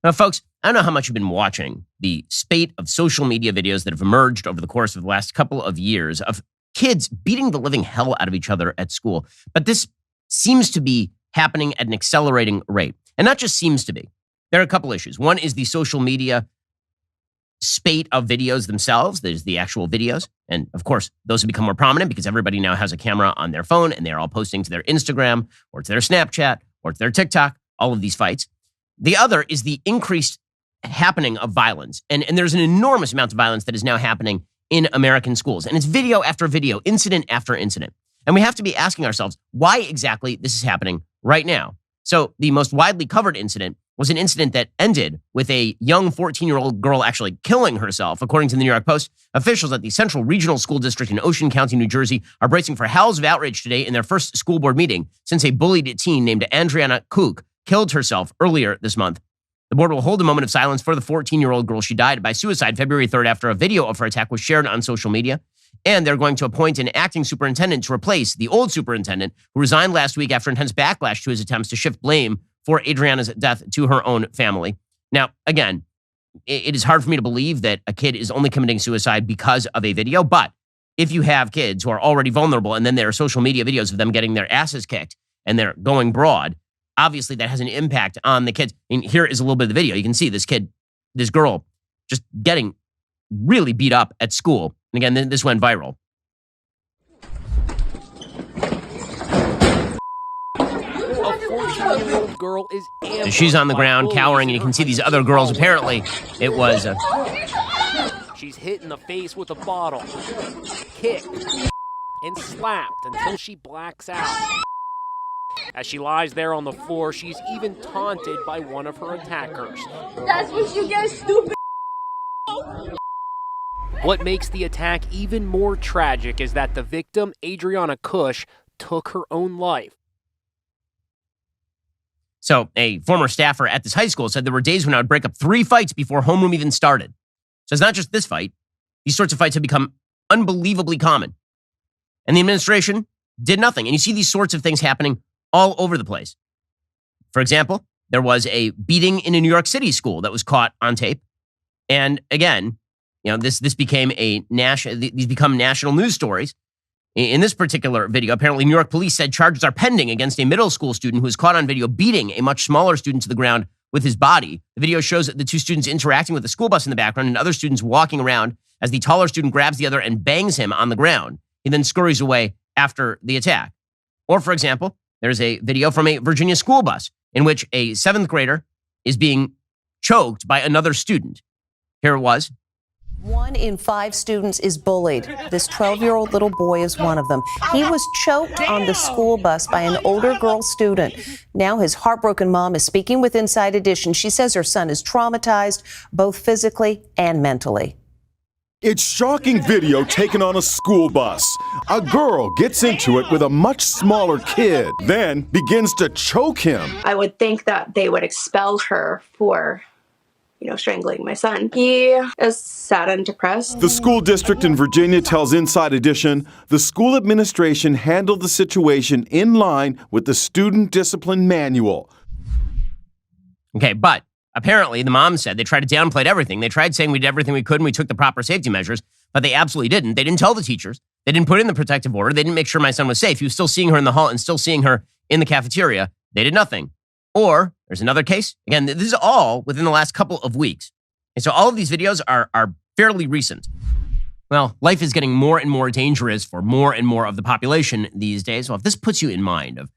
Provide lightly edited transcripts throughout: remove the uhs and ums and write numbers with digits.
Now, folks, I don't know how much you've been watching the spate of social media videos that have emerged over the course of the last couple of years of kids beating the living hell out of each other at school. But this seems to be happening at an accelerating rate. And not just seems to be. There are a couple issues. One is the social media spate of videos themselves. There's the actual videos. And of course, those have become more prominent because everybody now has a camera on their phone and they're all posting to their Instagram or to their Snapchat or to their TikTok, all of these fights. The other is the increased happening of violence. And there's an enormous amount of violence that is now happening in American schools. And it's video after video, incident after incident. And we have to be asking ourselves why exactly this is happening right now. So the most widely covered incident was an incident that ended with a young 14-year-old girl actually killing herself. According to the New York Post, officials at the Central Regional School District in Ocean County, New Jersey, are bracing for howls of outrage today in their first school board meeting since a bullied teen named Andriana Kook killed herself earlier this month. The board will hold a moment of silence for the 14-year-old girl. She died by suicide February 3rd after a video of her attack was shared on social media. And they're going to appoint an acting superintendent to replace the old superintendent who resigned last week after intense backlash to his attempts to shift blame for Adriana's death to her own family. Now, again, it is hard for me to believe that a kid is only committing suicide because of a video. But if you have kids who are already vulnerable and then there are social media videos of them getting their asses kicked and they're going broad, obviously that has an impact on the kids. And here is a little bit of the video. You can see this girl just getting really beat up at school. And again, this went viral. Girl is she's on the ground cowering, and you can see these other girls. Apparently, it was. She's hit in the face with a bottle, kicked, and slapped until she blacks out. As she lies there on the floor, she's even taunted by one of her attackers. That's what you get, stupid. What makes the attack even more tragic is that the victim, Adriana Kush, took her own life. So a former staffer at this high school said there were days when I would break up 3 fights before homeroom even started. So it's not just this fight. These sorts of fights have become unbelievably common. And the administration did nothing. And you see these sorts of things happening all over the place. For example, there was a beating in a New York City school that was caught on tape. And again, this became these become national news stories. In this particular video, apparently New York police said charges are pending against a middle school student who was caught on video beating a much smaller student to the ground with his body. The video shows the 2 students interacting with the school bus in the background and other students walking around as the taller student grabs the other and bangs him on the ground. He then scurries away after the attack. Or, for example, there's a video from a Virginia school bus in which a 7th grader is being choked by another student. Here it was. 1 in 5 students is bullied. This 12-year-old little boy is one of them. He was choked on the school bus by an older girl student. Now his heartbroken mom is speaking with Inside Edition. She says her son is traumatized, both physically and mentally. It's shocking video taken on a school bus. A girl gets into it with a much smaller kid, then begins to choke him. I would think that they would expel her for strangling my son. He is sad and depressed. The school district in Virginia tells Inside Edition the school administration handled the situation in line with the student discipline manual. Okay, but apparently the mom said they tried to downplay everything. They tried saying we did everything we could and we took the proper safety measures, but they absolutely didn't. They didn't tell the teachers. They didn't put in the protective order. They didn't make sure my son was safe. He was still seeing her in the hall and still seeing her in the cafeteria. They did nothing. Or there's another case. Again, this is all within the last couple of weeks. And so all of these videos are fairly recent. Well, life is getting more and more dangerous for more and more of the population these days. Well, if this puts you in mind of,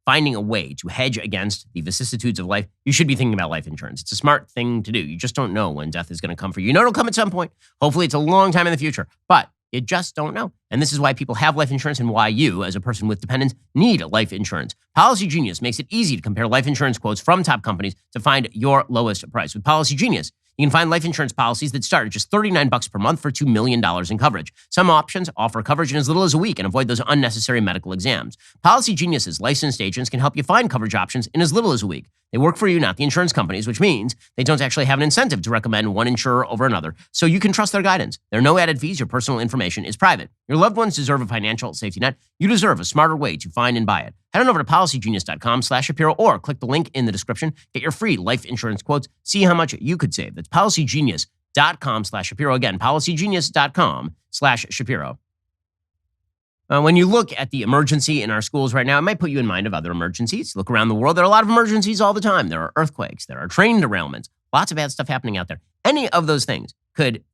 finding a way to hedge against the vicissitudes of life, you should be thinking about life insurance. It's a smart thing to do. You just don't know when death is going to come for you. You know it'll come at some point. Hopefully it's a long time in the future, but you just don't know. And this is why people have life insurance and why you, as a person with dependents, need life insurance. Policy Genius makes it easy to compare life insurance quotes from top companies to find your lowest price. With Policy Genius, you can find life insurance policies that start at just $39 per month for $2 million in coverage. Some options offer coverage in as little as a week and avoid those unnecessary medical exams. Policy Genius's licensed agents can help you find coverage options in as little as a week. They work for you, not the insurance companies, which means they don't actually have an incentive to recommend one insurer over another. So you can trust their guidance. There are no added fees. Your personal information is private. Your loved ones deserve a financial safety net. You deserve a smarter way to find and buy it. head on over to policygenius.com/Shapiro or click the link in the description. Get your free life insurance quotes. See how much you could save. That's policygenius.com/Shapiro. Again, policygenius.com/Shapiro. When you look at the emergency in our schools right now, it might put you in mind of other emergencies. Look around the world. There are a lot of emergencies all the time. There are earthquakes. There are train derailments. Lots of bad stuff happening out there. Any of those things could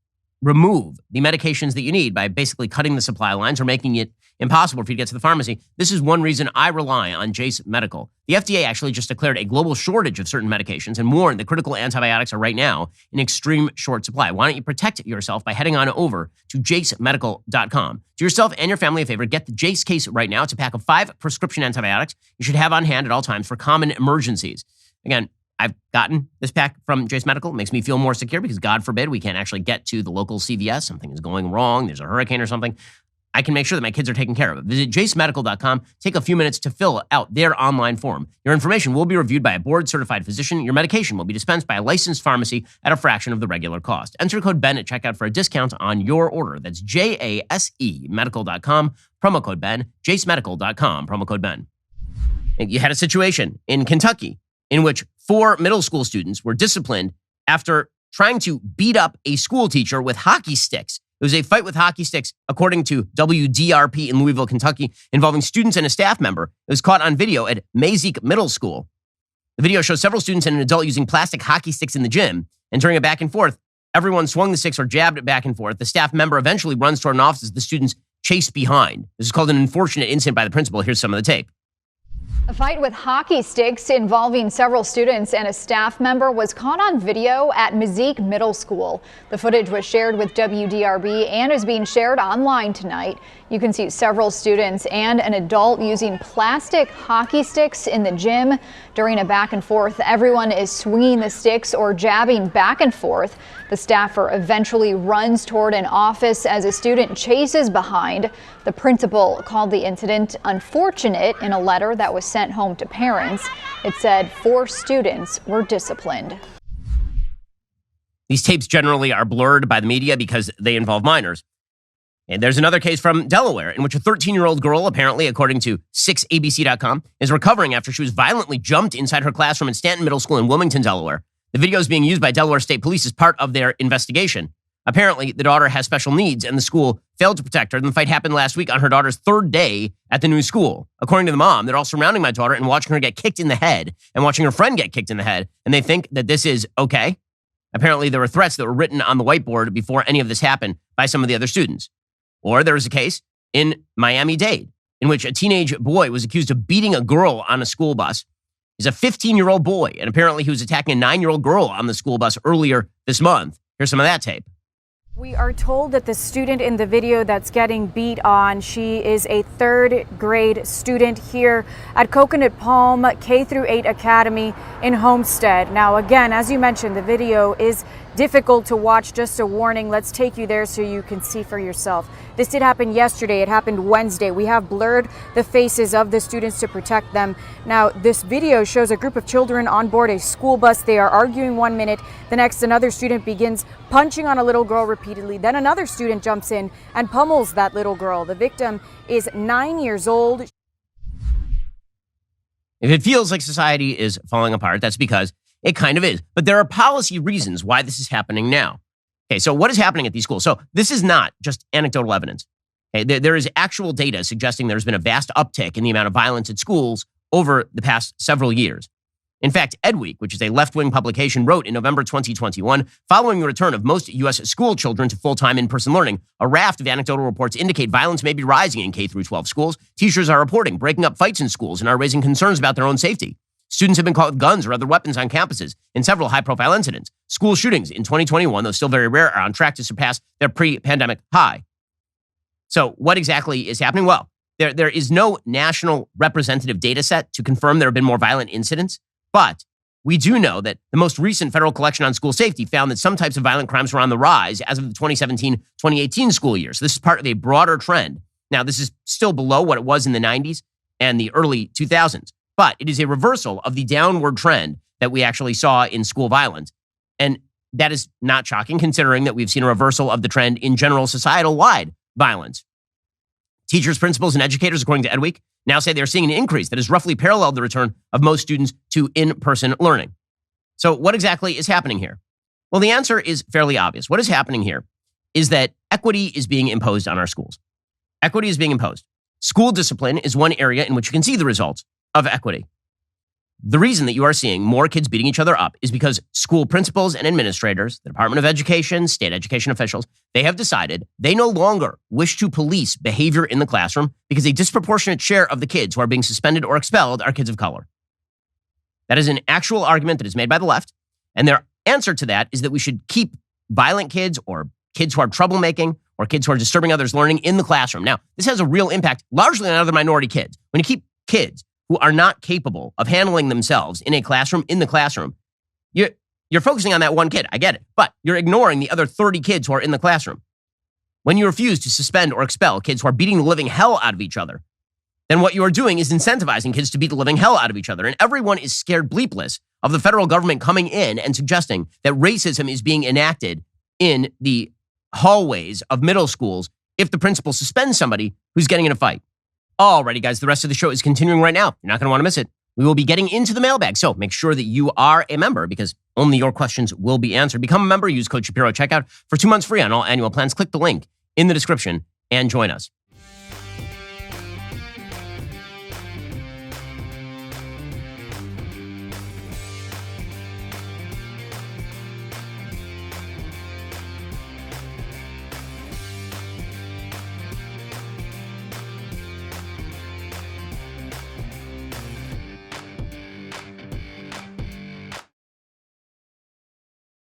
remove the medications that you need by basically cutting the supply lines or making it impossible for you to get to the pharmacy. This is one reason I rely on Jace Medical. The FDA actually just declared a global shortage of certain medications and warned that critical antibiotics are right now in extreme short supply. Why don't you protect yourself by heading on over to jacemedical.com. Do yourself and your family a favor. Get the Jace case right now. It's a pack of 5 prescription antibiotics you should have on hand at all times for common emergencies. Again, I've gotten this pack from Jace Medical. It makes me feel more secure because God forbid we can't actually get to the local CVS. Something is going wrong. There's a hurricane or something. I can make sure that my kids are taken care of. Visit jacemedical.com. Take a few minutes to fill out their online form. Your information will be reviewed by a board-certified physician. Your medication will be dispensed by a licensed pharmacy at a fraction of the regular cost. Enter code BEN at checkout for a discount on your order. That's JASE medical.com, promo code BEN, jacemedical.com, promo code BEN. You had a situation in Kentucky in which 4 middle school students were disciplined after trying to beat up a school teacher with hockey sticks. It was a fight with hockey sticks, according to WDRP in Louisville, Kentucky, involving students and a staff member. It was caught on video at Mazik Middle School. The video shows several students and an adult using plastic hockey sticks in the gym. And during a back and forth, everyone swung the sticks or jabbed it back and forth. The staff member eventually runs toward an office as the students chase behind. This is called an unfortunate incident by the principal. Here's some of the tape. A fight with hockey sticks involving several students and a staff member was caught on video at Mazik Middle School. The footage was shared with WDRB and is being shared online tonight. You can see several students and an adult using plastic hockey sticks in the gym. During a back and forth, everyone is swinging the sticks or jabbing back and forth. The staffer eventually runs toward an office as a student chases behind. The principal called the incident unfortunate in a letter that was sent home to parents. It said 4 students were disciplined. These tapes generally are blurred by the media because they involve minors. And there's another case from Delaware in which a 13-year-old girl, apparently, according to 6abc.com, is recovering after she was violently jumped inside her classroom at Stanton Middle School in Wilmington, Delaware. The video is being used by Delaware State Police as part of their investigation. Apparently, the daughter has special needs and the school failed to protect her. And the fight happened last week on her daughter's 3rd day at the new school. According to the mom, they're all surrounding my daughter and watching her get kicked in the head and watching her friend get kicked in the head. And they think that this is okay. Apparently, there were threats that were written on the whiteboard before any of this happened by some of the other students. Or there was a case in Miami-Dade in which a teenage boy was accused of beating a girl on a school bus. He's a 15-year-old boy, and apparently he was attacking a 9-year-old girl on the school bus earlier this month. Here's some of that tape. We are told that the student in the video that's getting beat on, she is a 3rd grade student here at Coconut Palm K-8 Academy in Homestead. Now, again, as you mentioned, the video is difficult to watch. Just a warning, let's take you there so you can see for yourself. This did happen yesterday. It happened Wednesday. We have blurred the faces of the students to protect them. Now, this video shows a group of children on board a school bus. They are arguing 1 minute. The next, another student begins punching on a little girl repeatedly. Then another student jumps in and pummels that little girl. The victim is 9 years old. If it feels like society is falling apart, that's because it kind of is. But there are policy reasons why this is happening now. Okay, so what is happening at these schools? So this is not just anecdotal evidence. Okay, there is actual data suggesting there's been a vast uptick in the amount of violence at schools over the past several years. In fact, EdWeek, which is a left-wing publication, wrote in November 2021, following the return of most U.S. school children to full-time in-person learning, a raft of anecdotal reports indicate violence may be rising in K-12 schools. Teachers are reporting breaking up fights in schools and are raising concerns about their own safety. Students have been caught with guns or other weapons on campuses in several high-profile incidents. School shootings in 2021, though still very rare, are on track to surpass their pre-pandemic high. So what exactly is happening? Well, there is no national representative data set to confirm there have been more violent incidents, but we do know that the most recent federal collection on school safety found that some types of violent crimes were on the rise as of the 2017-2018 school year. So this is part of a broader trend. Now, this is still below what it was in the 90s and the early 2000s. But it is a reversal of the downward trend that we actually saw in school violence. And that is not shocking considering that we've seen a reversal of the trend in general societal-wide violence. Teachers, principals, and educators, according to EdWeek, now say they're seeing an increase that has roughly paralleled the return of most students to in-person learning. So what exactly is happening here? Well, the answer is fairly obvious. What is happening here is that equity is being imposed on our schools. Equity is being imposed. School discipline is one area in which you can see the results of equity. The reason that you are seeing more kids beating each other up is because school principals and administrators, the Department of Education, state education officials, they have decided they no longer wish to police behavior in the classroom because a disproportionate share of the kids who are being suspended or expelled are kids of color. That is an actual argument that is made by the left, and their answer to that is that we should keep violent kids or kids who are troublemaking or kids who are disturbing others' learning in the classroom. Now, this has a real impact largely on other minority kids. When you keep kids who are not capable of handling themselves in a classroom, in the classroom, you're focusing on that one kid. I get it. But you're ignoring the other 30 kids who are in the classroom. When you refuse to suspend or expel kids who are beating the living hell out of each other, then what you are doing is incentivizing kids to beat the living hell out of each other. And everyone is scared bleepless of the federal government coming in and suggesting that racism is being enacted in the hallways of middle schools if the principal suspends somebody who's getting in a fight. Alrighty, guys, the rest of the show is continuing right now. You're not going to want to miss it. We will be getting into the mailbag, so make sure that you are a member because only your questions will be answered. Become a member, use code Shapiro at checkout for 2 months free on all annual plans. Click the link in the description and join us.